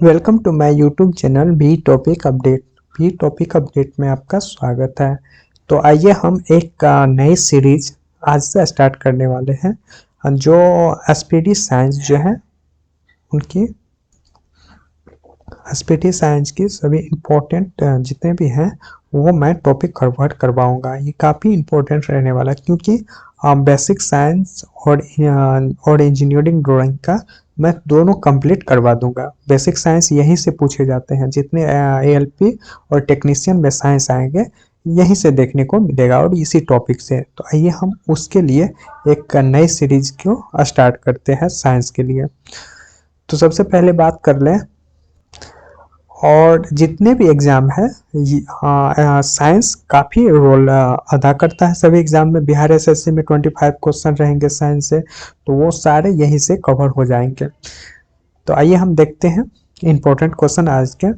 Welcome to my YouTube channel भी topic update. भी topic update में आपका स्वागत है। तो आइए हम एक नई सीरीज आज से स्टार्ट करने वाले हैं जो एसपीटी साइंस जो है उनकी एसपीटी साइंस की सभी इम्पोर्टेंट जितने भी हैं वो मैं टॉपिक कवर करवाऊंगा। ये काफ़ी इम्पोर्टेंट रहने वाला है क्योंकि बेसिक साइंस और इंजीनियरिंग ड्राइंग का मैं दोनों कंप्लीट करवा दूंगा। बेसिक साइंस यहीं से पूछे जाते हैं, जितने एएलपी और टेक्नीशियन में साइंस आएंगे यहीं से देखने को मिलेगा और इसी टॉपिक से। तो आइए हम उसके लिए एक नई सीरीज को स्टार्ट करते हैं साइंस के लिए। तो सबसे पहले बात कर लें, और जितने भी एग्ज़ाम है साइंस काफ़ी रोल अदा करता है सभी एग्ज़ाम में। बिहार एसएससी में 25 क्वेश्चन रहेंगे साइंस से, तो वो सारे यहीं से कवर हो जाएंगे। तो आइए हम देखते हैं इम्पोर्टेंट क्वेश्चन आज के।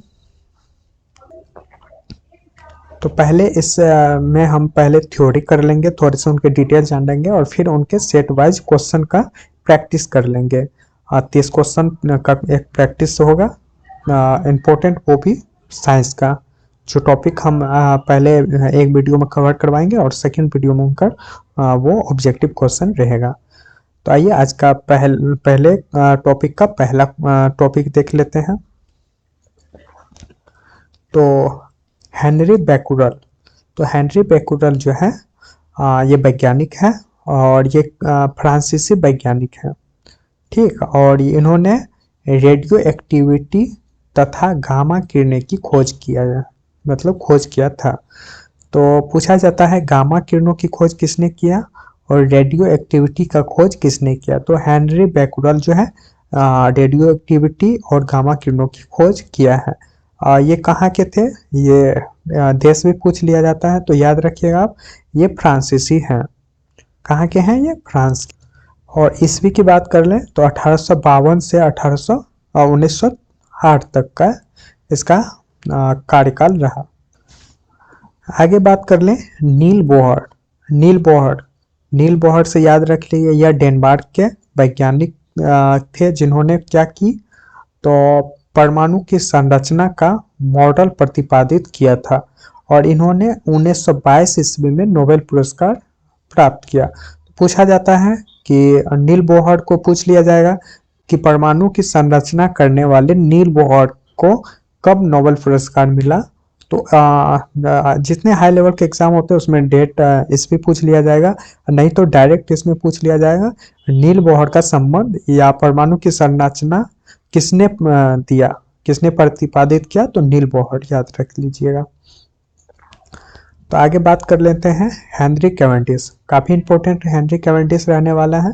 तो पहले इस में हम पहले थ्योरी कर लेंगे, थोड़े से उनके डिटेल जान लेंगे और फिर उनके सेट वाइज क्वेश्चन का प्रैक्टिस कर लेंगे। 30 क्वेश्चन का एक प्रैक्टिस होगा इम्पोर्टेंट, वो भी साइंस का। जो टॉपिक हम पहले एक वीडियो में कवर करवाएंगे और सेकंड वीडियो में उनका वो ऑब्जेक्टिव क्वेश्चन रहेगा। तो आइए आज का पहले टॉपिक का पहला टॉपिक देख लेते हैं। तो हेनरी बैकुरल। तो हेनरी बैकुरल जो है ये वैज्ञानिक है और ये फ्रांसीसी वैज्ञानिक है, ठीक। और इन्होंने रेडियो एक्टिविटी तथा गामा किरणें की खोज किया था। तो पूछा जाता है गामा किरणों की खोज किसने किया और रेडियो एक्टिविटी का खोज किसने किया। तो हेनरी बैकुरल जो है रेडियो एक्टिविटी और गामा किरणों की खोज किया है। ये कहाँ के थे, ये देश भी पूछ लिया जाता है, तो याद रखिएगा आप, ये फ्रांसीसी हैं। कहाँ के हैं ये, फ्रांस। और ईस्वी की बात कर लें तो 1852 से 1908 तक का इसका कार्यकाल रहा। आगे बात कर लें नील बोहर। नील बोहर से याद रख लीजिए, यह डेनमार्क के वैज्ञानिक थे जिन्होंने क्या की, तो परमाणु की संरचना का मॉडल प्रतिपादित किया था और इन्होंने 1922 ईस्वी में नोबेल पुरस्कार प्राप्त किया। पूछा जाता है कि नील बोहर को पूछ लिया जाएगा कि परमाणु की संरचना करने वाले नील बोहर को कब नोबेल पुरस्कार मिला। तो जितने हाई लेवल के एग्जाम होते हैं उसमें डेट इसमें पूछ लिया जाएगा, नहीं तो डायरेक्ट इसमें पूछ लिया जाएगा नील बोहर का संबंध या परमाणु की संरचना किसने दिया, किसने प्रतिपादित किया, तो नील बोहर याद रख लीजिएगा। तो आगे बात कर लेते हैं हेनरी कैवेंडिश। काफ़ी इंपॉर्टेंट हेनरी कैवेंडिश रहने वाला है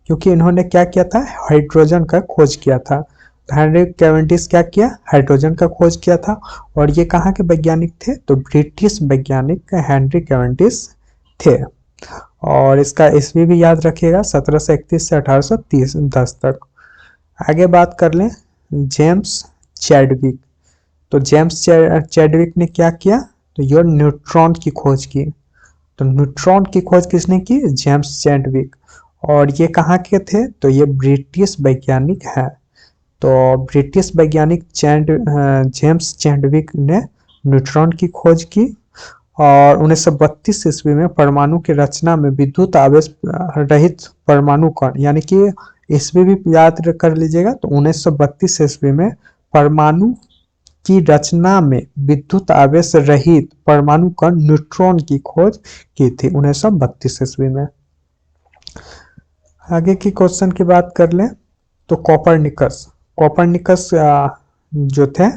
क्योंकि इन्होंने क्या किया था, हाइड्रोजन का खोज किया था। हेनरी कैवेंडिश क्या किया, हाइड्रोजन का खोज किया था। और ये कहाँ के वैज्ञानिक थे, तो ब्रिटिश वैज्ञानिक हेनरी कैवेंडिश थे। और इसका ईस्वी भी याद रखिएगा, 1731 से 1810 तक। आगे बात कर लें जेम्स चैडविक। तो जेम्स चैडविक ने क्या किया, तो ये न्यूट्रॉन की खोज की। तो न्यूट्रॉन की खोज किसने की, जेम्स चैडविक। और ये कहाँ के थे, तो ये ब्रिटिश वैज्ञानिक है। तो ब्रिटिश वैज्ञानिक जेम्स चैडविक ने न्यूट्रॉन की खोज की और 1932 ईस्वी में परमाणु की रचना में विद्युत आवेश रहित परमाणु कण, यानी कि ईस्वी भी याद कर लीजिएगा, तो 1932 ईस्वी में परमाणु की रचना में विद्युत आवेश रहित परमाणु कण न्यूट्रॉन की खोज की थी 1932 ईस्वी में। आगे की क्वेश्चन की बात कर लें तो कोपरनिकस जो थे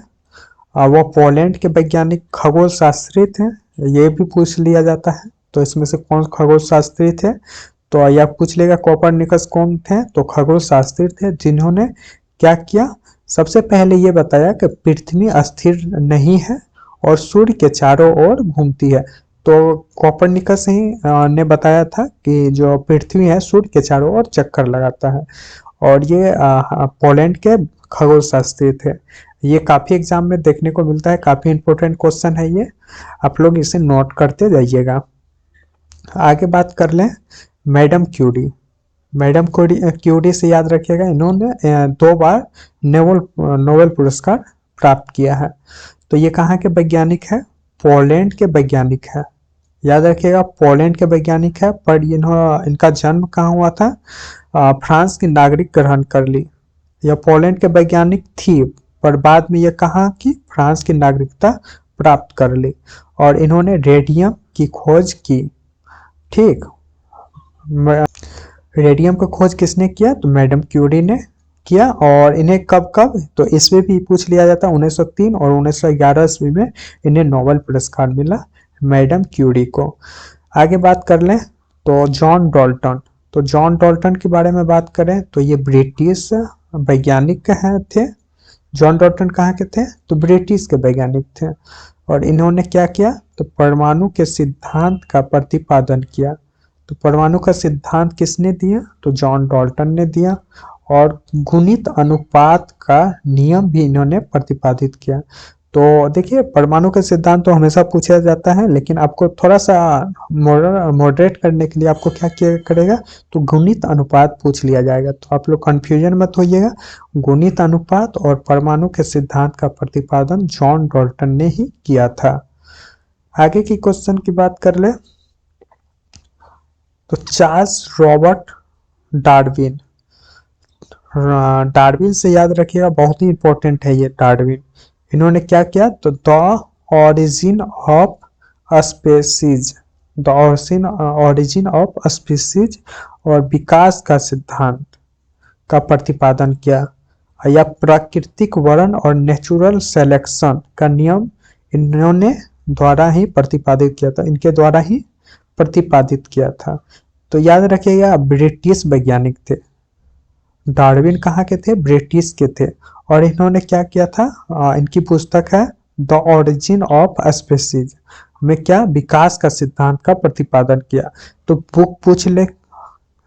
वो पोलैंड के वैज्ञानिक खगोल शास्त्री थे। ये भी पूछ लिया जाता है, तो इसमें से कौन खगोल शास्त्री थे, तो यह पूछ लेगा कोपरनिकस कौन थे, तो खगोल शास्त्री थे जिन्होंने क्या किया, सबसे पहले ये बताया कि पृथ्वी स्थिर नहीं है और सूर्य के चारों ओर घूमती है। तो कोपरनिकस ही ने बताया था कि जो पृथ्वी है सूर्य के चारों ओर चक्कर लगाता है। और ये पोलैंड के खगोल शास्त्री थे। ये काफ़ी एग्जाम में देखने को मिलता है, काफ़ी इंपॉर्टेंट क्वेश्चन है ये, आप लोग इसे नोट करते जाइएगा। आगे बात कर लें मैडम क्यूरी। मैडम क्यूरी से याद रखिएगा, इन्होंने 2 बार नोबेल पुरस्कार प्राप्त किया है। तो ये कहाँ के वैज्ञानिक है? पोलैंड के वैज्ञानिक है। याद रखिएगा पोलैंड के वैज्ञानिक है, पर इनका जन्म कहाँ हुआ था? फ्रांस की नागरिक ग्रहण कर ली। यह पोलैंड के वैज्ञानिक थी, पर बाद में यह कहाँ की? फ्रांस की नागरिकता प्राप्त कर ली। और इन्होंने रेडियम की खोज की। ठीक, रेडियम का खोज किसने किया? तो मैडम क्यूरी ने किया। और इन्हें कब कब? तो ईस्वी भी पूछ लिया जाता है, 1903 और 1911 ईस्वी में इन्हें नोबेल पुरस्कार मिला मैडम क्यूरी को। आगे बात कर लें तो जॉन डाल्टन। तो जॉन डाल्टन के बारे में बात करें तो ये ब्रिटिश वैज्ञानिक थे। जॉन डाल्टन कहाँ के थे? तो ब्रिटिश के वैज्ञानिक थे। और इन्होंने क्या किया? तो परमाणु के सिद्धांत का प्रतिपादन किया। तो परमाणु का सिद्धांत किसने दिया? तो जॉन डाल्टन ने दिया। और गुणित अनुपात का नियम भी इन्होंने प्रतिपादित किया। तो देखिए परमाणु का सिद्धांत तो हमेशा पूछा जाता है, लेकिन आपको थोड़ा सा मॉडरेट करने के लिए आपको क्या किया करेगा? तो गुणित अनुपात पूछ लिया जाएगा। तो आप लोग कंफ्यूजन मत होइएगा, गुणित अनुपात और परमाणु के सिद्धांत का प्रतिपादन जॉन डाल्टन ने ही किया था। आगे की क्वेश्चन की बात कर ले तो चार्ल्स रॉबर्ट डार्विन। डार्विन से याद रखिएगा, बहुत ही इंपॉर्टेंट है ये डार्विन। इन्होंने क्या किया? तो the origin of species, the origin of species और विकास का सिद्धांत का प्रतिपादन किया। या प्राकृतिक वर्ण और नेचुरल सिलेक्शन का नियम इन्होंने द्वारा ही प्रतिपादित किया था, इनके द्वारा ही प्रतिपादित किया था। तो याद रखिएगा ब्रिटिश वैज्ञानिक थे। डार्विन कहाँ के थे? ब्रिटिश के थे। और इन्होंने क्या किया था? इनकी पुस्तक है द ओरिजिन ऑफ स्पीसीज में क्या? विकास का सिद्धांत का प्रतिपादन किया। तो बुक पूछ ले,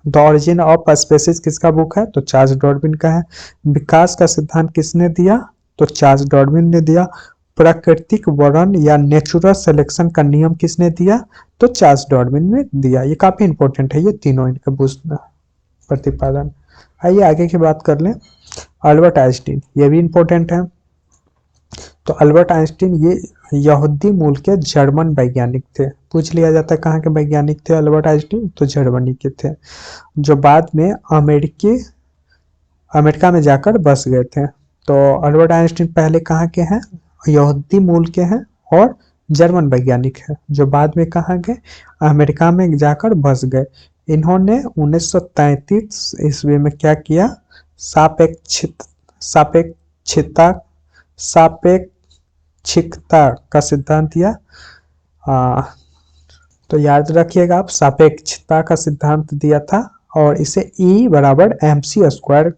द ओरिजिन ऑफ स्पीसीज किसका बुक है? तो चार्ल्स डार्विन का है। विकास का सिद्धांत किसने दिया? तो चार्ल्स डार्विन ने दिया। प्राकृतिक वर्ण या नेचुरल सिलेक्शन का नियम किसने दिया? तो चार्ल्स डार्विन ने दिया। ये काफी इंपॉर्टेंट है, ये तीनों इनका प्रतिपादन। आइए आगे की बात कर लें। अल्बर्ट आइंस्टीन, ये भी इंपॉर्टेंट है। तो अल्बर्ट आइंस्टीन ये यहूदी मूल के जर्मन वैज्ञानिक थे। पूछ लिया जाता है कहाँ के वैज्ञानिक थे अल्बर्ट आइंस्टीन? तो जर्मनी के थे, जो बाद में अमेरिका में जाकर बस गए थे। तो अल्बर्ट आइंस्टीन पहले कहाँ के हैं? यहूदी मूल के हैं और जर्मन वैज्ञानिक है, जो बाद में कहाँ गए? अमेरिका में जाकर बस गए। इन्होंने 1933 ईस्वी में क्या किया? सापेक्षिकता सापेक्षिकता का सिद्धांत दिया। तो याद रखिएगा आप, सापेक्षता का सिद्धांत दिया था। और इसे E बराबर mc²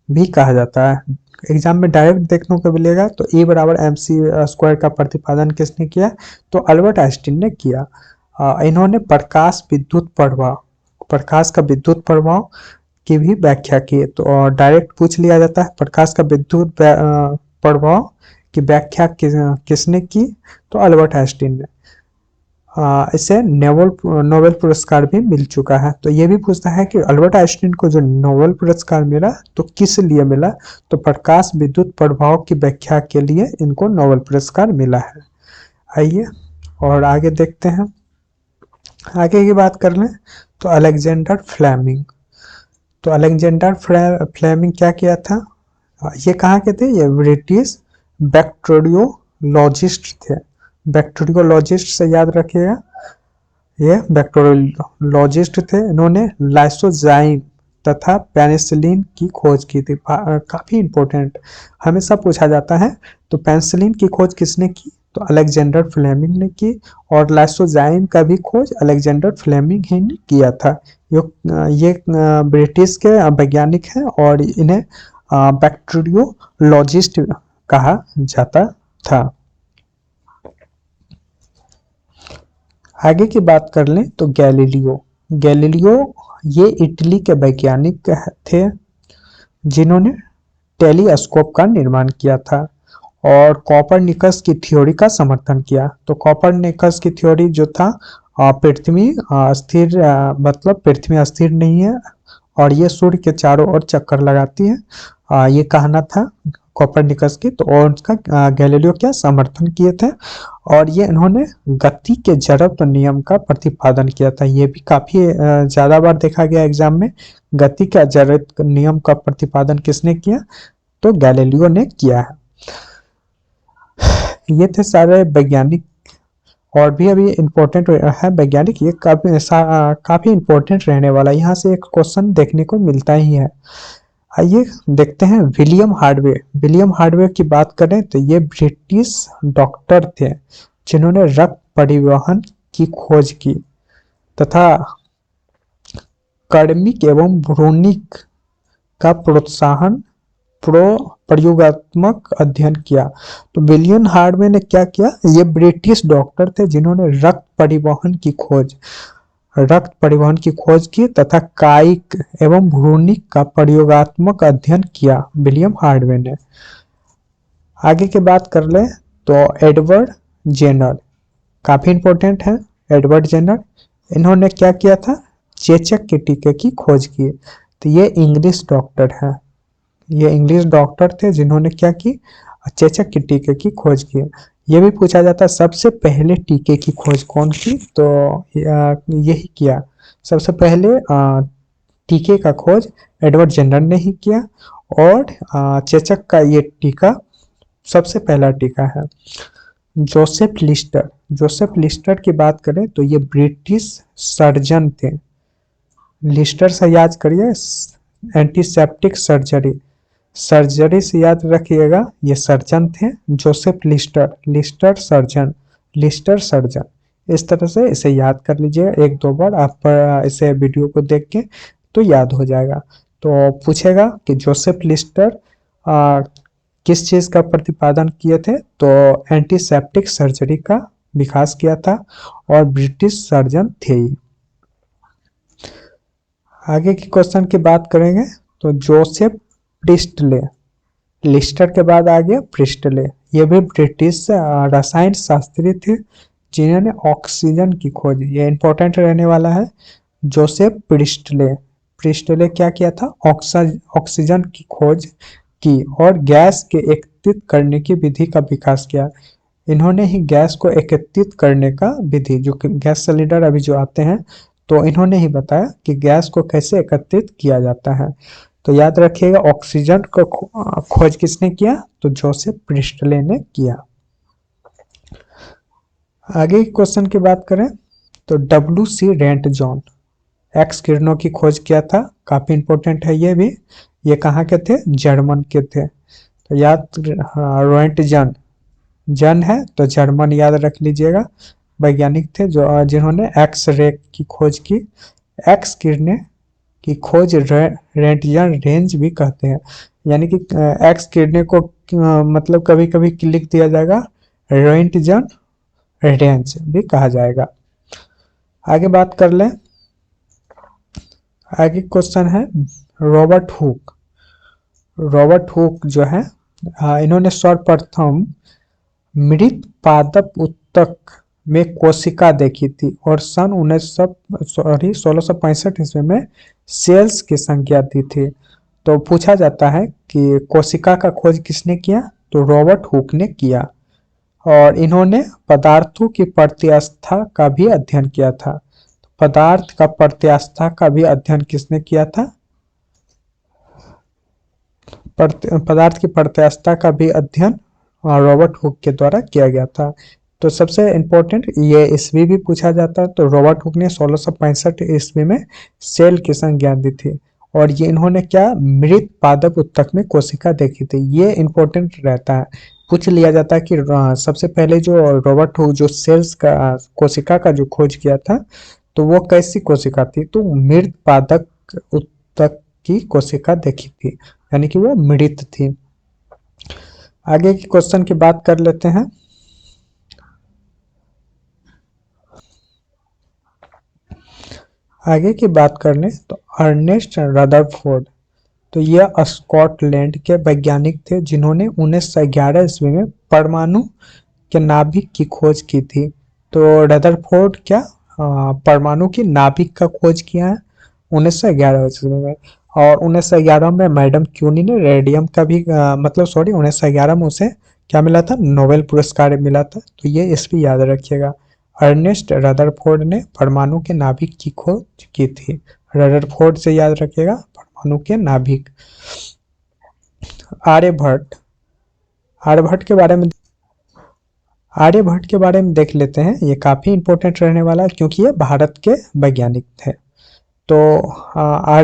भी कहा जाता है। एग्जाम में डायरेक्ट देखने को मिलेगा। तो E बराबर mc² का प्रतिपादन किसने किया? तो अल्बर्ट आइंस्टीन ने किया। इन्होंने प्रकाश का विद्युत प्रभाव की भी व्याख्या की। तो डायरेक्ट पूछ लिया जाता है प्रकाश का विद्युत प्रभाव की व्याख्या किसने की? तो अल्बर्ट आइंस्टीन ने। इसे नोबेल पुरस्कार भी मिल चुका है। तो ये भी पूछता है कि अल्बर्ट आइंस्टीन को जो नोबेल पुरस्कार मिला तो किस लिए मिला? तो प्रकाश विद्युत प्रभाव की व्याख्या के लिए इनको नोबेल पुरस्कार मिला है। आइए और आगे देखते हैं। आगे की बात कर लें तो अलेक्जेंडर फ्लेमिंग। तो अलेक्जेंडर फ्लेमिंग क्या किया था? ये कहाँ के थे? ये ब्रिटिश बैक्टीरियोलॉजिस्ट थे। बैक्टीरियोलॉजिस्ट से याद रखिएगा, ये बैक्टीरियोलॉजिस्ट थे। इन्होंने लाइसोजाइम तथा पेनिसिलिन की खोज की थी। काफी इंपॉर्टेंट, हमेशा पूछा जाता है। तो पेनिसिलिन की खोज किसने की? तो अलेक्जेंडर फ्लेमिंग ने की। और लाइसोजाइम का भी खोज अलेक्जेंडर फ्लेमिंग ही ने किया था। ये ब्रिटिश के वैज्ञानिक हैं और इन्हें बैक्टीरियोलॉजिस्ट कहा जाता था। आगे की बात कर लें तो गैलीलियो ये इटली के वैज्ञानिक थे, जिन्होंने टेलीस्कोप का निर्माण किया था और कॉपरनिकस की थ्योरी का समर्थन किया। तो कॉपरनिकस की थ्योरी जो था, पृथ्वी स्थिर, मतलब पृथ्वी स्थिर नहीं है और ये सूर्य के चारों ओर चक्कर लगाती है। ये कहना था कोपरनिकस की, तो और उसका गैलीलियो क्या समर्थन किए थे। और ये इन्होंने गति के जड़त्व नियम का प्रतिपादन किया था। ये भी काफी ज्यादा बार देखा गया एग्जाम में। गति का जड़त्व नियम का प्रतिपादन किसने किया, तो गैलीलियो ने किया है। ये थे सारे वैज्ञानिक। और भी अभी इम्पोर्टेंट है वैज्ञानिक, ये काफी इम्पोर्टेंट रहने वाला है। यहाँ से एक क्वेश्चन देखने को मिलता ही है। आइए देखते हैं विलियम हार्डवे। विलियम हार्डवे की बात करें तो ये ब्रिटिश डॉक्टर थे जिन्होंने रक्त परिवहन की खोज की तथा कर्मिक एवं भ्रूणिक का प्रोत्साहन प्रयोगात्मक अध्ययन किया। तो विलियम हार्डवे ने क्या किया, ये ब्रिटिश डॉक्टर थे जिन्होंने रक्त परिवहन की खोज की तथा कायिक एवं भ्रूणिक का प्रयोगात्मक अध्ययन किया विलियम हार्डवे ने। आगे की बात कर ले तो एडवर्ड जेनर काफी इंपॉर्टेंट है। एडवर्ड जेनर इन्होंने क्या किया था, चेचक के टीके की खोज की। तो ये इंग्लिश डॉक्टर है, ये इंग्लिश डॉक्टर थे जिन्होंने क्या की, चेचक के टीके की खोज की। ये भी पूछा जाता है सबसे पहले टीके की खोज कौन की, तो यही किया। सबसे पहले टीके का खोज एडवर्ड जेनर ने ही किया। और चेचक का ये टीका सबसे पहला टीका है। जोसेफ लिस्टर की बात करें तो ये ब्रिटिश सर्जन थे। लिस्टर से याद करिए, एंटीसेप्टिक सर्जरी से याद रखिएगा, ये सर्जन थे जोसेफ लिस्टर सर्जन। इस तरह से इसे याद कर लीजिए एक दो बार, आप इसे वीडियो को देख के तो याद हो जाएगा। तो पूछेगा कि जोसेफ लिस्टर किस चीज का प्रतिपादन किए थे, तो एंटीसेप्टिक सर्जरी का विकास किया था और ब्रिटिश सर्जन थे। आगे के क्वेश्चन की बात करेंगे तो जोसेफ प्रिस्टले, लिस्टर के बाद आ गया प्रिस्टले। ये भी ब्रिटिश रसायन शास्त्री थे जिन्होंने ऑक्सीजन की खोज, ये इंपॉर्टेंट रहने वाला है। जोसेफ प्रिस्टले क्या किया था, ऑक्सीजन की खोज की और गैस के एकत्रित करने की विधि का विकास किया। इन्होंने ही गैस को एकत्रित करने का विधि, जो गैस सिलेंडर अभी जो आते हैं, तो इन्होंने ही बताया कि गैस को कैसे एकत्रित किया जाता है। तो याद रखिएगा ऑक्सीजन को खोज किसने किया, तो जोसेफ प्रिस्टले ने किया। आगे क्वेश्चन की बात करें तो WC रेंटजन एक्स किरणों की खोज किया था, काफी इंपॉर्टेंट है ये भी। ये कहाँ के थे, जर्मन के थे। तो याद रेंटजन जन है तो जर्मन याद रख लीजिएगा। वैज्ञानिक थे जो जिन्होंने एक्स रे की खोज की। एक्स किरणें की खोज रेंटजन रेंज भी कहते हैं, यानी कि एक्स किरणें को मतलब कभी कभी लिख दिया जाएगा रेंटजन रेंज भी कहा जाएगा। आगे बात कर लें, आगे क्वेश्चन है रॉबर्ट हुक जो है, इन्होंने सर्वप्रथम मृत पादप उत्तक में कोशिका देखी थी और सन 1665 ईस्वी में सेल्स की संख्या दी थी। तो पूछा जाता है कि कोशिका का खोज किसने किया, तो रॉबर्ट हुक ने किया। और इन्होंने पदार्थों की प्रत्यास्था का भी अध्ययन किया था। पदार्थ का प्रत्यास्था का भी अध्ययन किसने किया था, पदार्थ की प्रत्यास्था का भी अध्ययन रॉबर्ट हुक के द्वारा किया गया था। तो सबसे इंपॉर्टेंट ये ईस्वी भी पूछा जाता है, तो रॉबर्ट हुक ने 1665 ईस्वी में सेल की संज्ञा दी थी। और ये इन्होंने क्या, मृत पादप उत्तक में कोशिका देखी थी। ये इंपॉर्टेंट रहता है, पूछ लिया जाता है कि सबसे पहले जो रॉबर्ट हुक जो सेल्स का कोशिका का जो खोज किया था, तो वो कैसी कोशिका थी, तो मृत पादप उत्तक की कोशिका देखी थी, यानी कि वो मृत थी। आगे की क्वेश्चन की बात कर लेते हैं। आगे की बात कर लें तो अर्नेस्ट रदरफोर्ड, तो यह स्कॉटलैंड के वैज्ञानिक थे जिन्होंने 1911 ईस्वी में परमाणु के नाभिक की खोज की थी। तो रदरफोर्ड क्या परमाणु की नाभिक का खोज किया है। 1911 में। और 1911 में मैडम क्यूनी ने रेडियम का भी मतलब सॉरी 1911 में उसे क्या मिला था, नोबेल पुरस्कार मिला था। तो ये इस भी याद रखिएगा। अर्नेस्ट रदरफोर्ड ने परमाणु के नाभिक की खोज की थी। रदरफोर्ड से याद रखिएगा, परमाणु के नाभिक। आर्यभट्ट, आर्यभट्ट के बारे में आर्यभट्ट के बारे में देख लेते हैं। ये काफ़ी इंपॉर्टेंट रहने वाला है क्योंकि ये भारत के वैज्ञानिक थे। तो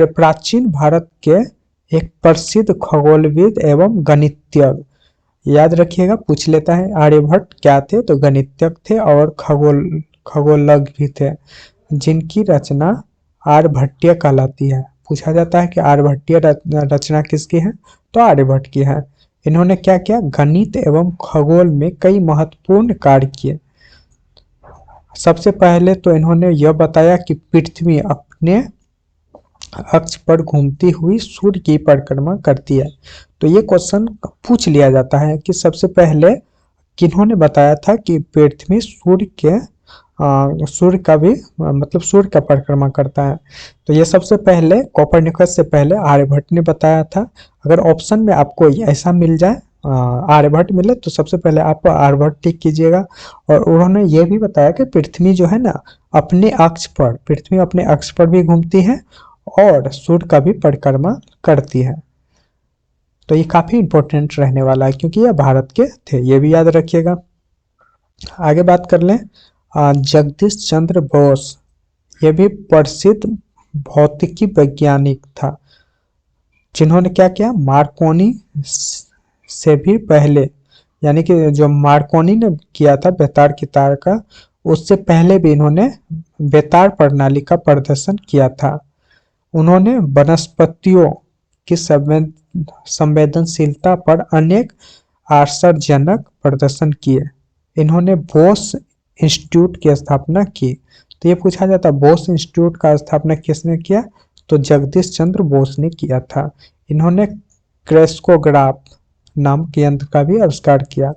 प्राचीन भारत के एक प्रसिद्ध खगोलविद एवं गणितज्ञ, याद रखिएगा, पूछ लेता है आर्यभट्ट क्या थे, तो गणितज्ञ थे और खगोलज्ञ भी थे, जिनकी रचना आर्यभट्टीय कहलाती है। पूछा जाता है कि आर्यभट्टीय रचना किसकी है, तो आर्यभट्ट की है। इन्होंने क्या किया, गणित एवं खगोल में कई महत्वपूर्ण कार्य किए। सबसे पहले तो इन्होंने यह बताया कि पृथ्वी अपने अक्ष पर घूमती हुई सूर्य की परिक्रमा करती है। तो ये क्वेश्चन पूछ लिया जाता है कि सबसे पहले किन्होंने बताया था कि पृथ्वी सूर्य का भी मतलब सूर्य का परिक्रमा करता है। तो ये सबसे पहले कोपरनिकस से पहले आर्यभट्ट ने बताया था। अगर ऑप्शन में आपको ऐसा मिल जाए आर्यभट्ट मिले तो सबसे पहले आप आर्यभट्ट टिक कीजिएगा। और उन्होंने ये भी बताया कि पृथ्वी जो है ना पृथ्वी अपने अक्ष पर भी घूमती है और सूर्य का भी परिक्रमा करती है। तो ये काफी इंपॉर्टेंट रहने वाला है क्योंकि ये भारत के थे, ये भी याद रखिएगा। आगे बात कर लें, जगदीश चंद्र बोस, ये भी प्रसिद्ध भौतिकी वैज्ञानिक था, जिन्होंने क्या किया, मार्कोनी से भी पहले, यानी कि जो मार्कोनी ने किया था बेतार की तार का, उससे पहले भी इन्होंने बेतार प्रणाली का प्रदर्शन किया था। उन्होंने वनस्पतियों की संवेदनशीलता पर अनेक आश्चर्यजनक प्रदर्शन किए। इन्होंने बोस इंस्टीट्यूट की स्थापना की। तो ये पूछा जाता है बोस इंस्टीट्यूट का स्थापना किसने किया, तो जगदीश चंद्र बोस ने किया था। इन्होंने क्रेस्कोग्राफ नाम के यंत्र का भी आविष्कार किया।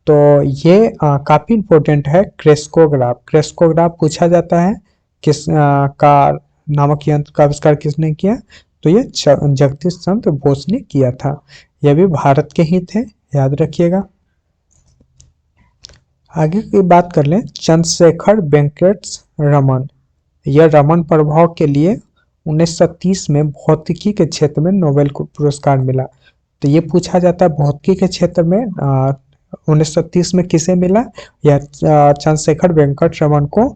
तो ये काफी इंपॉर्टेंट है। क्रेस्कोग्राफ पूछा जाता है का नामक यंत्र का आविष्कार किसने किया, तो ये जगदीश चंद्र बोस ने किया था। यह भी भारत के ही थे, याद रखिएगा। आगे की बात कर लें, चंद्रशेखर वेंकट रमन, यह रमन प्रभाव के लिए 1930 में भौतिकी के क्षेत्र में नोबेल पुरस्कार मिला। तो ये पूछा जाता है भौतिकी के क्षेत्र में 1930 में किसे मिला, या चंद्रशेखर वेंकट रमन को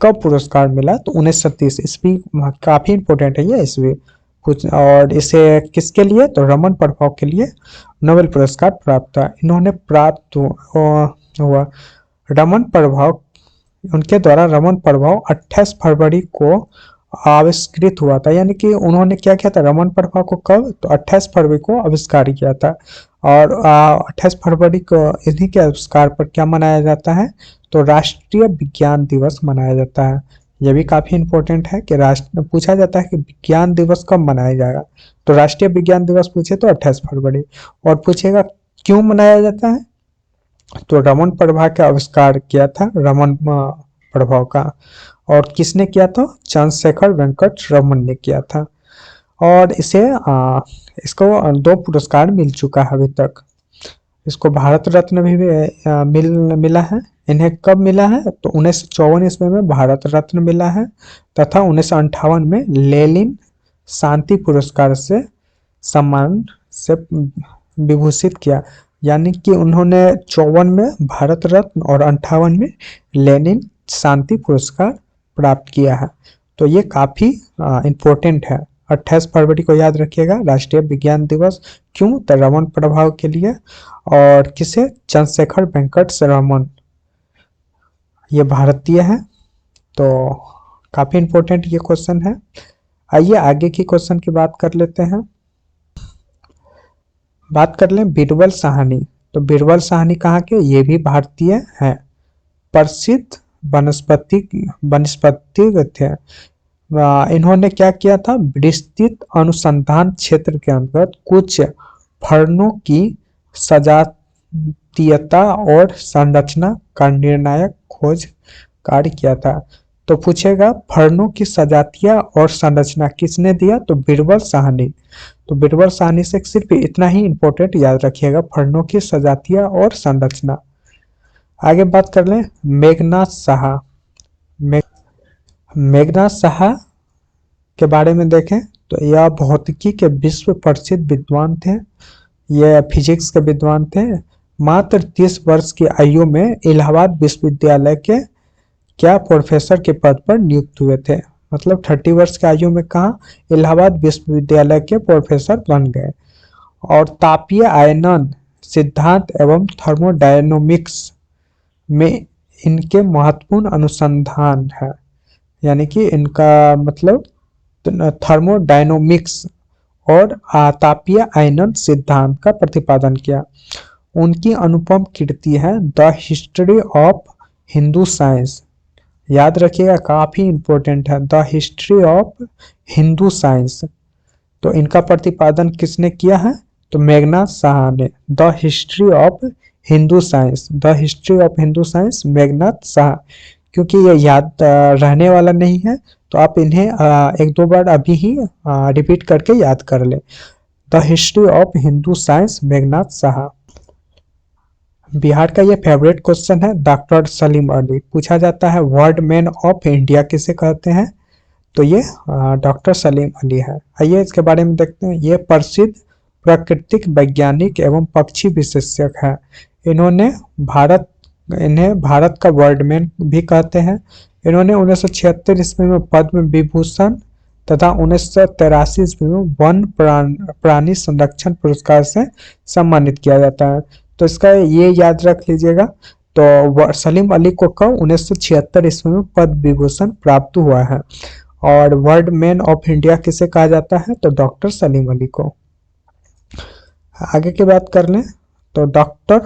कब पुरस्कार मिला, तो 1930 ईस्वी, काफी इंपॉर्टेंट है ये ईस्वी। और इसे किसके लिए, तो रमन प्रभाव के लिए नोबेल पुरस्कार प्राप्त था। इन्होंने प्राप्त हुआ रमन प्रभाव, उनके द्वारा रमन प्रभाव 28 फरवरी को आविष्कृत हुआ था। यानी कि उन्होंने क्या किया था, रमन प्रभाव को कब, तो 28 फरवरी को आविष्कार किया था। और 28 फरवरी को इन्हीं के आविष्कार पर क्या मनाया जाता है, तो राष्ट्रीय विज्ञान दिवस मनाया जाता है। यह भी काफी इंपॉर्टेंट है कि पूछा जाता है कि विज्ञान दिवस कब मनाया जाएगा, तो राष्ट्रीय विज्ञान दिवस पूछे तो 28 फरवरी। और पूछेगा क्यों मनाया जाता है, तो रमन प्रभाव का आविष्कार किया था, रमन प्रभाव का, और किसने किया था, चंद्रशेखर वेंकट रमन ने किया था। और इसको 2 पुरस्कार मिल चुका है अभी तक। इसको भारत रत्न भी मिला है। इन्हें कब मिला है, तो 1954 ईस्वी में भारत रत्न मिला है, तथा 1958 में लेनिन शांति पुरस्कार से सम्मान से विभूषित किया। यानी कि उन्होंने 54 में भारत रत्न और 58 में लेनिन शांति पुरस्कार प्राप्त किया है। तो ये काफी इम्पोर्टेंट है। 28 फरवरी को याद रखिएगा, राष्ट्रीय विज्ञान दिवस। क्यों, तो रमन प्रभाव के लिए। और किसे, चंद्रशेखर वेंकट रमन, ये भारतीय है। तो काफी इम्पोर्टेंट ये क्वेश्चन है। आइए आगे की क्वेश्चन की बात कर लेते हैं। बात कर लें बीरबल साहनी। तो बीरबल साहनी कहाँ के, ये भी भारतीय हैं। प्रसिद्ध वनस्पतिज्ञ थे। इन्होंने क्या किया था, विस्तृत अनुसंधान क्षेत्र के अंतर्गत कुछ फर्नों की सजातीयता और संरचना का निर्णायक खोज कार्य किया था। तो पूछेगा फर्नों की सजातियां और संरचना किसने दिया, तो बीरबल साहनी। तो बीरबल साहनी से सिर्फ इतना ही इंपॉर्टेंट याद रखिएगा, फर्नों की सजातियां और संरचना। आगे बात कर लें मेघनाथ साहा। मेघनाथ साहा के बारे में देखें तो यह भौतिकी के विश्व प्रसिद्ध विद्वान थे, यह फिजिक्स के विद्वान थे। मात्र 30 वर्ष की आयु में इलाहाबाद विश्वविद्यालय के क्या प्रोफेसर के पद पर नियुक्त हुए थे, मतलब 30 वर्ष की आयु में कहा इलाहाबाद विश्वविद्यालय के प्रोफेसर बन गए। और तापीय आयनन सिद्धांत एवं थर्मोडायनोमिक्स में इनके महत्वपूर्ण अनुसंधान है, यानी कि इनका मतलब थर्मोडायनोमिक्स और तापीय आयनन सिद्धांत का प्रतिपादन किया। उनकी अनुपम कीर्ति है the history of Hindu science. याद रखिएगा, काफी इंपॉर्टेंट है, the history of Hindu science. तो इनका प्रतिपादन किसने किया है, तो मेघनाथ साहा ने। The history of Hindu science, the history of Hindu science Meghnath Saha. क्योंकि ये याद रहने वाला नहीं है तो आप इन्हें एक दो बार अभी ही रिपीट करके याद कर ले। The history of Hindu science Meghnath Saha. Bihar का ये फेवरेट क्वेश्चन है, डॉक्टर सलीम अली। पूछा जाता है वर्ल्ड मैन ऑफ इंडिया किसे कहते हैं, तो ये डॉक्टर सलीम अली है। आइए इसके बारे में देखते हैं। ये प्रसिद्ध प्राकृतिक वैज्ञानिक एवं पक्षी विशेषज्ञ है। इन्हें भारत का वर्ल्ड मैन भी कहते हैं। इन्होंने 1976 ईस्वी में पद्म विभूषण तथा 1983 ईस्वी में वन प्राणी संरक्षण पुरस्कार से सम्मानित किया जाता है। तो इसका ये याद रख लीजिएगा। तो सलीम अली को कब 1976 ईस्वी में पद्म विभूषण प्राप्त हुआ है। और वर्ल्ड मैन ऑफ इंडिया किसे कहा जाता है, तो डॉक्टर सलीम अली को। आगे की बात कर लें तो डॉक्टर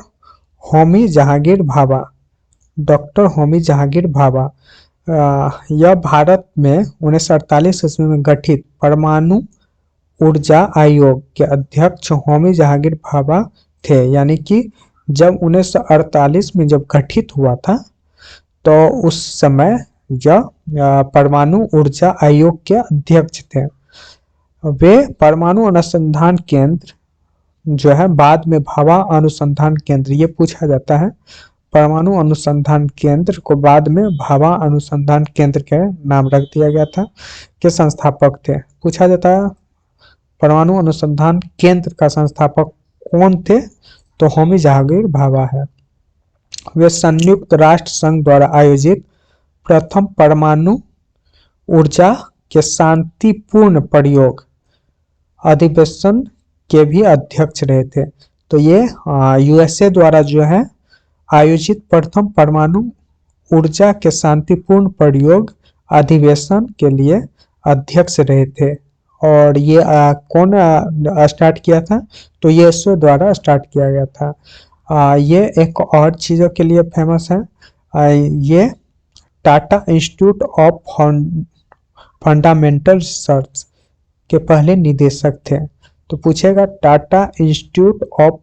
होमी जहांगीर भाभा। डॉक्टर होमी जहांगीर भाभा यह भारत में 1948 ईस्वी में गठित परमाणु ऊर्जा आयोग के अध्यक्ष होमी जहांगीर भाभा थे। यानी कि जब 1948 में जब गठित हुआ था तो उस समय यह परमाणु ऊर्जा आयोग के अध्यक्ष थे। वे परमाणु अनुसंधान केंद्र जो है बाद में भाभा अनुसंधान केंद्र, ये पूछा जाता है, परमाणु अनुसंधान केंद्र को बाद में भाभा अनुसंधान केंद्र के नाम रख दिया गया था, के संस्थापक थे। पूछा जाता है परमाणु अनुसंधान केंद्र का संस्थापक कौन थे, तो होमी जहांगीर भाभा है। वे संयुक्त राष्ट्र संघ द्वारा आयोजित प्रथम परमाणु ऊर्जा के शांतिपूर्ण प्रयोग अधिवेशन के भी अध्यक्ष रहे थे। तो ये यूएसए द्वारा जो है आयोजित प्रथम परमाणु ऊर्जा के शांतिपूर्ण प्रयोग अधिवेशन के लिए अध्यक्ष रहे थे। और ये कौन स्टार्ट किया था, तो यूएसए द्वारा स्टार्ट किया गया था। ये एक और चीज़ों के लिए फेमस है। ये Tata institute of fundamental research के पहले निदेशक थे। तो पूछेगा Tata institute of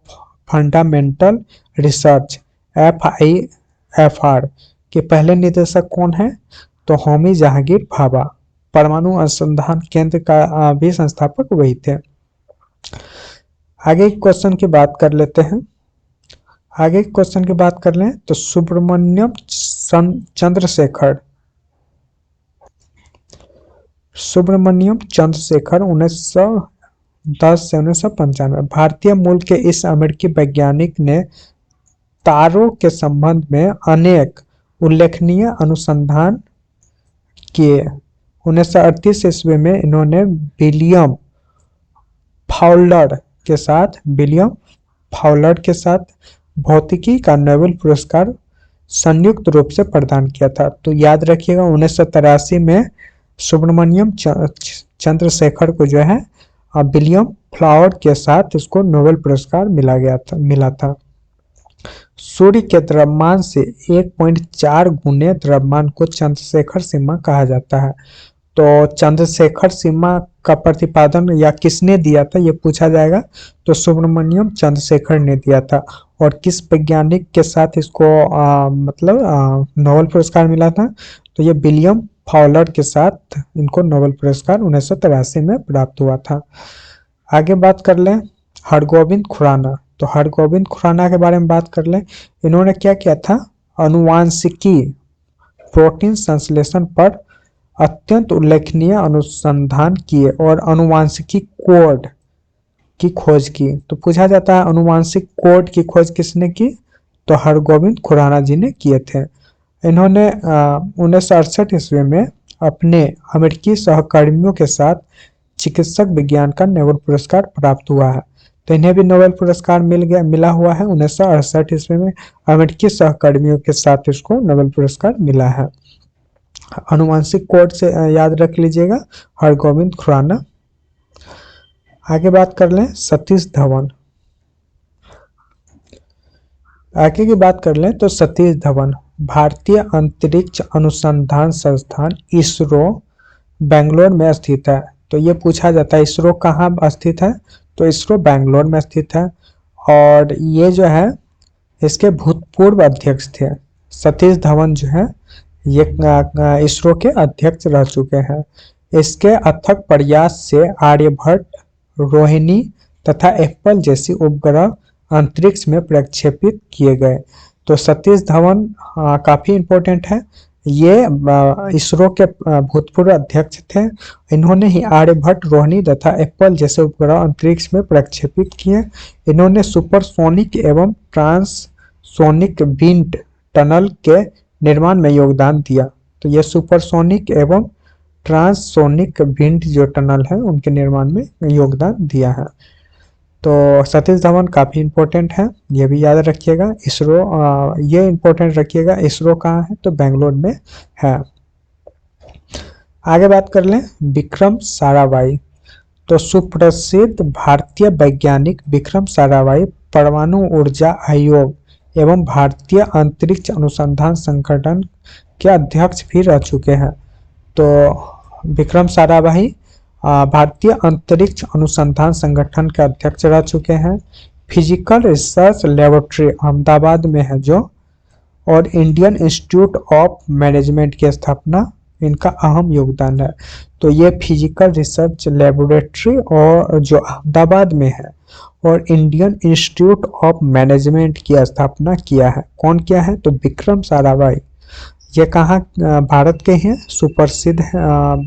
fundamental research FIFR के पहले निदेशक कौन है, तो होमी जहांगीर भाभा। परमाणु अनुसंधान केंद्र का भी संस्थापक वही थे। आगे क्वेश्चन की बात कर लेते हैं। आगे क्वेश्चन की बात कर लें तो सुब्रमण्यम चंद्रशेखर। सुब्रमण्यम चंद्रशेखर 1910 से 1995 भारतीय मूल के इस अमेरिकी वैज्ञानिक ने तारों के संबंध में अनेक उल्लेखनीय अनुसंधान किए। 1938 ईस्वी में इन्होंने विलियम फाउलर के साथ भौतिकी का नोबेल पुरस्कार संयुक्त रूप से प्रदान किया था। तो याद रखिएगा 1983 में सुब्रमण्यम चंद्रशेखर को जो है विलियम फ्लावर के साथ इसको नोबेल पुरस्कार मिला था। सूर्य के द्रव्यमान से 1.4 गुने द्रव्यमान को चंद्रशेखर सीमा कहा जाता है। तो चंद्रशेखर सीमा का प्रतिपादन या किसने दिया था, ये पूछा जाएगा। तो सुब्रमण्यम चंद्रशेखर ने दिया था। और किस वैज्ञानिक के साथ इसको नोबेल पुरस्कार मिला था, तो ये विलियम फॉलर के साथ इनको नोबेल पुरस्कार 1983 में प्राप्त हुआ था। आगे बात कर लें हरगोविंद खुराना। तो हरगोविंद खुराना के बारे में बात कर लें, इन्होंने क्या किया था, अनुवांशिकी प्रोटीन संश्लेषण पर अत्यंत उल्लेखनीय अनुसंधान किए और अनुवांशिकी कोड की खोज की। तो पूछा जाता है अनुवांशिक कोड की खोज किसने की, तो हरगोविंद खुराना जी ने किए थे। इन्होंने 1968 ईस्वी में अपने अमेरिकी सहकर्मियों के साथ चिकित्सक विज्ञान का नोबेल पुरस्कार प्राप्त हुआ है। तो इन्हें भी नोबेल पुरस्कार मिला हुआ है 1968 ईस्वी में, अमेरिकी सहकर्मियों के साथ इसको नोबेल पुरस्कार मिला है। अनुवांशिक कोड से याद रख लीजिएगा, हरगोविंद खुराना। आगे बात कर लें सतीश धवन। आगे की बात कर लें तो सतीश धवन भारतीय अंतरिक्ष अनुसंधान संस्थान इसरो बेंगलोर में स्थित है। तो ये पूछा जाता है इसरो कहाँ स्थित है, तो इसरो बेंगलोर में स्थित है। और ये जो है इसके भूतपूर्व अध्यक्ष थे। सतीश धवन जो है ये इसरो के अध्यक्ष रह चुके हैं। इसके अथक प्रयास से आर्यभट्ट, रोहिणी तथा एप्पल जैसी उपग्रह अंतरिक्ष में प्रक्षेपित किए गए। तो सतीश धवन काफ़ी इम्पोर्टेंट है। ये इसरो के भूतपूर्व अध्यक्ष थे। इन्होंने ही आर्यभट्ट, रोहिणी तथा एप्पल जैसे उपग्रह अंतरिक्ष में प्रक्षेपित किए। इन्होंने सुपरसोनिक एवं ट्रांससोनिक विंड टनल के निर्माण में योगदान दिया। तो ये सुपरसोनिक एवं ट्रांससोनिक विंड जो टनल है उनके निर्माण में योगदान दिया है। तो सतीश धवन काफ़ी इम्पोर्टेंट है, ये भी याद रखिएगा। इसरो ये इम्पोर्टेंट रखिएगा, इसरो कहाँ है, तो बेंगलोर में है। आगे बात कर लें विक्रम साराभाई। तो सुप्रसिद्ध भारतीय वैज्ञानिक विक्रम साराभाई परमाणु ऊर्जा आयोग एवं भारतीय अंतरिक्ष अनुसंधान संगठन के अध्यक्ष भी रह चुके हैं। तो विक्रम साराभाई भारतीय अंतरिक्ष अनुसंधान संगठन के अध्यक्ष रह चुके हैं। फिजिकल रिसर्च लेबोरेटरी अहमदाबाद में है जो, और इंडियन इंस्टीट्यूट ऑफ मैनेजमेंट की स्थापना इनका अहम योगदान है। तो ये फिजिकल रिसर्च लेबोरेटरी और जो अहमदाबाद में है और इंडियन इंस्टीट्यूट ऑफ मैनेजमेंट की स्थापना किया है, कौन किया है, तो विक्रम साराभाई। ये कहाँ भारत के हैं सुप्रसिद्ध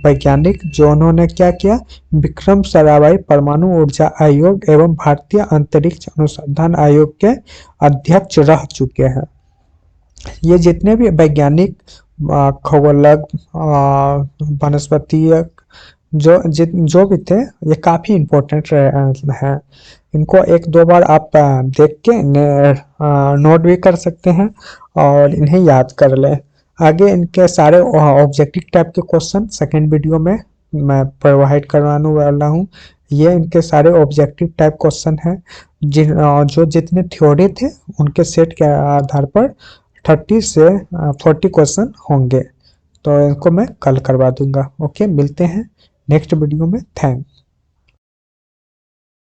वैज्ञानिक जो उन्होंने क्या किया, विक्रम साराभाई परमाणु ऊर्जा आयोग एवं भारतीय अंतरिक्ष अनुसंधान आयोग के अध्यक्ष रह चुके हैं। ये जितने भी वैज्ञानिक खगोलज्ञ वनस्पतीय जो भी थे ये काफ़ी इम्पोर्टेंट हैं। इनको एक दो बार आप देख के नोट भी कर सकते हैं और इन्हें याद कर लें। आगे इनके सारे ऑब्जेक्टिव टाइप के क्वेश्चन सेकंड वीडियो में मैं प्रोवाइड करवाने वाला हूँ। ये इनके सारे ऑब्जेक्टिव टाइप क्वेश्चन हैं जो जितने थ्योरी थे उनके सेट के आधार पर 30 से 40 क्वेश्चन होंगे। तो इनको मैं कल करवा दूंगा। ओके, मिलते हैं नेक्स्ट वीडियो में। थैंक